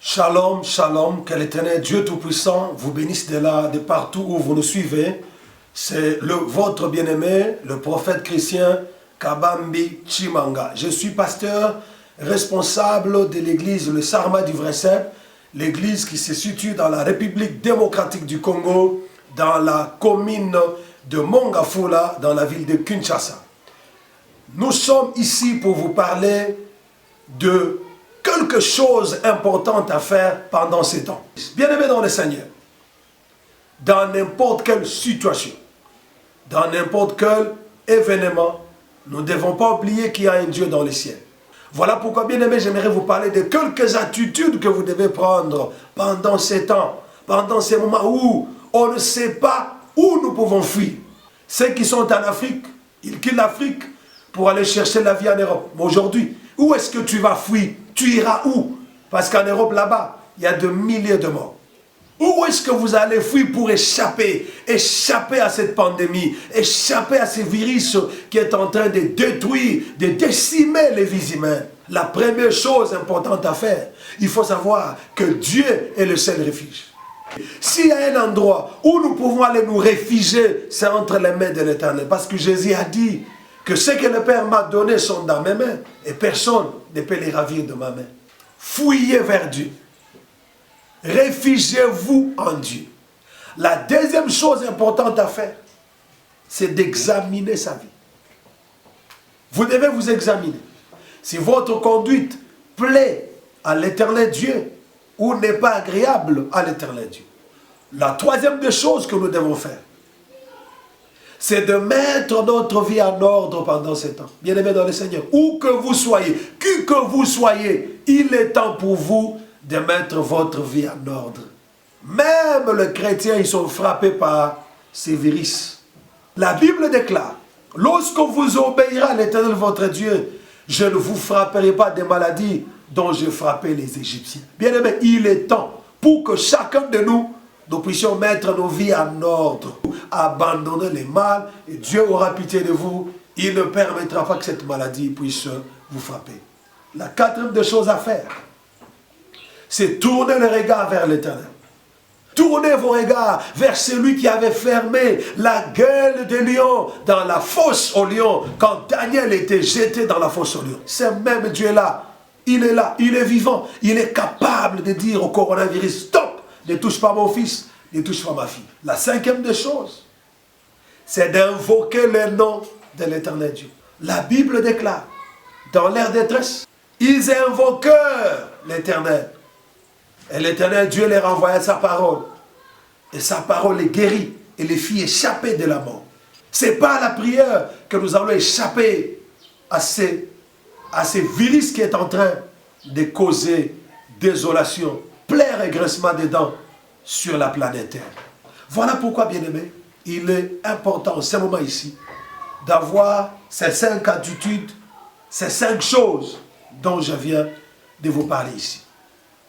Shalom, shalom, que l'Éternel Dieu Tout-Puissant vous bénisse de partout où vous nous suivez. C'est votre bien-aimé, le prophète chrétien Kabambi Chimanga. Je suis pasteur responsable de l'église Le Sarma du Vrai Cep, l'église qui se situe dans la République démocratique du Congo, dans la commune de Mongafula, dans la ville de Kinshasa. Nous sommes ici pour vous parler de quelque chose d'important à faire pendant ces temps. Bien-aimés dans le Seigneur, dans n'importe quelle situation, dans n'importe quel événement, nous ne devons pas oublier qu'il y a un Dieu dans le ciel. Voilà pourquoi, bien-aimés, j'aimerais vous parler de quelques attitudes que vous devez prendre pendant ces temps, pendant ces moments où on ne sait pas où nous pouvons fuir. Ceux qui sont en Afrique, ils quittent l'Afrique pour aller chercher la vie en Europe. Mais aujourd'hui, où est-ce que tu vas fuir? Tu iras où? Parce qu'en Europe, là-bas, il y a de milliers de morts. Où est-ce que vous allez fuir pour échapper à cette pandémie, échapper à ce virus qui est en train de détruire, de décimer les vies humaines? La première chose importante à faire, il faut savoir que Dieu est le seul refuge. S'il y a un endroit où nous pouvons aller nous réfugier, c'est entre les mains de l'Éternel. Parce que Jésus a dit que ce que le Père m'a donné sont dans mes mains et personne ne peut les ravir de ma main. Fouillez vers Dieu. Réfugiez-vous en Dieu. La deuxième chose importante à faire, c'est d'examiner sa vie. Vous devez vous examiner. Si votre conduite plaît à l'Éternel Dieu ou n'est pas agréable à l'Éternel Dieu. La troisième des choses que nous devons faire, c'est de mettre notre vie en ordre pendant ces temps. Bien-aimés dans le Seigneur, où que vous soyez, qui que vous soyez, il est temps pour vous de mettre votre vie en ordre. Même les chrétiens, ils sont frappés par ces virus. La Bible déclare, lorsque vous obéirez à l'Éternel votre Dieu, je ne vous frapperai pas des maladies dont j'ai frappé les Égyptiens. Bien-aimés, il est temps pour que chacun de nous puissions mettre nos vies en ordre, abandonner les mal, et Dieu aura pitié de vous. Il ne permettra pas que cette maladie puisse vous frapper. La quatrième des choses à faire, c'est tourner le regard vers l'Éternel. Tournez vos regards vers celui qui avait fermé la gueule des lions dans la fosse aux lions, quand Daniel était jeté dans la fosse aux lions. Ce même Dieu-là, il est vivant, il est capable de dire au coronavirus, stop! Ne touche pas mon fils, ne touche pas ma fille. La cinquième des choses, c'est d'invoquer le nom de l'Éternel Dieu. La Bible déclare, dans leur détresse, ils invoquèrent l'Éternel. Et l'Éternel Dieu leur envoya sa parole. Et sa parole les guérit et les fit échapper de la mort. Ce n'est pas à la prière que nous allons échapper à ces virus qui est en train de causer désolation, plaire et grincement des dents sur la planète Terre. Voilà pourquoi, bien-aimés, il est important en ce moment ici d'avoir ces 5 attitudes, ces 5 choses dont je viens de vous parler ici.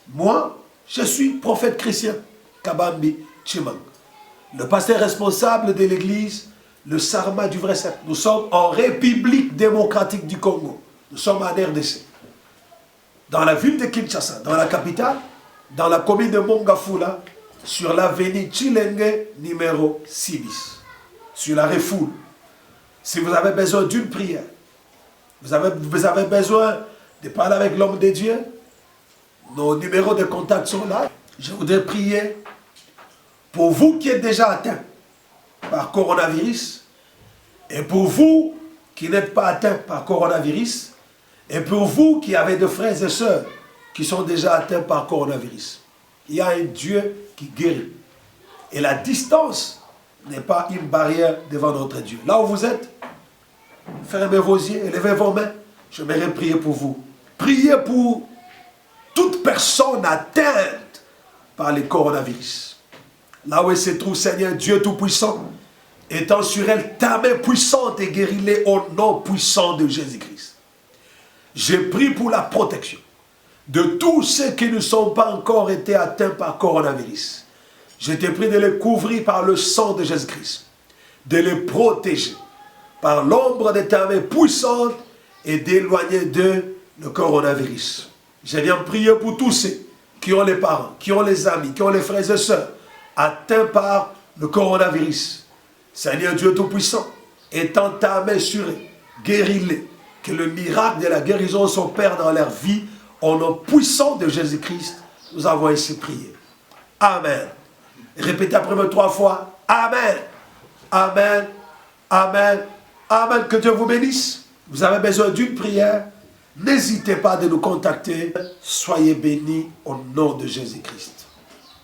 Moi, je suis prophète chrétien, Kabambi Chimanga, le pasteur responsable de l'église, le Sarma du Vrai Cep. Nous sommes en République démocratique du Congo. Nous sommes en RDC. Dans la ville de Kinshasa, dans la capitale, dans la commune de Mongafula, sur l'avenue Chilenge numéro 6 bis, sur la Refoule. Si vous avez besoin d'une prière, vous avez besoin de parler avec l'homme de Dieu, nos numéros de contact sont là. Je voudrais prier pour vous qui êtes déjà atteints par coronavirus, et pour vous qui n'êtes pas atteints par coronavirus, et pour vous qui avez des frères et sœurs qui sont déjà atteints par coronavirus. Il y a un Dieu qui guérit. Et la distance n'est pas une barrière devant notre Dieu. Là où vous êtes, fermez vos yeux, élevez vos mains. Je vais prier pour vous. Priez pour toute personne atteinte par le coronavirus. Là où elle se trouve, Seigneur Dieu Tout-Puissant, étends sur elle ta main puissante et guéris-les au nom puissant de Jésus-Christ. Je prie pour la protection de tous ceux qui ne sont pas encore été atteints par coronavirus. Je te prie de les couvrir par le sang de Jésus-Christ, de les protéger par l'ombre de ta main puissante et d'éloigner d'eux le coronavirus. Je viens prier pour tous ceux qui ont les parents, qui ont les amis, qui ont les frères et sœurs, atteints par le coronavirus. Seigneur Dieu Tout-Puissant, étends ta main sur eux, guéris-les, que le miracle de la guérison s'opère dans leur vie, au nom puissant de Jésus-Christ, nous avons ainsi prié. Amen. Répétez après moi 3 fois. Amen. Amen. Amen. Amen. Que Dieu vous bénisse. Vous avez besoin d'une prière. N'hésitez pas de nous contacter. Soyez bénis au nom de Jésus-Christ.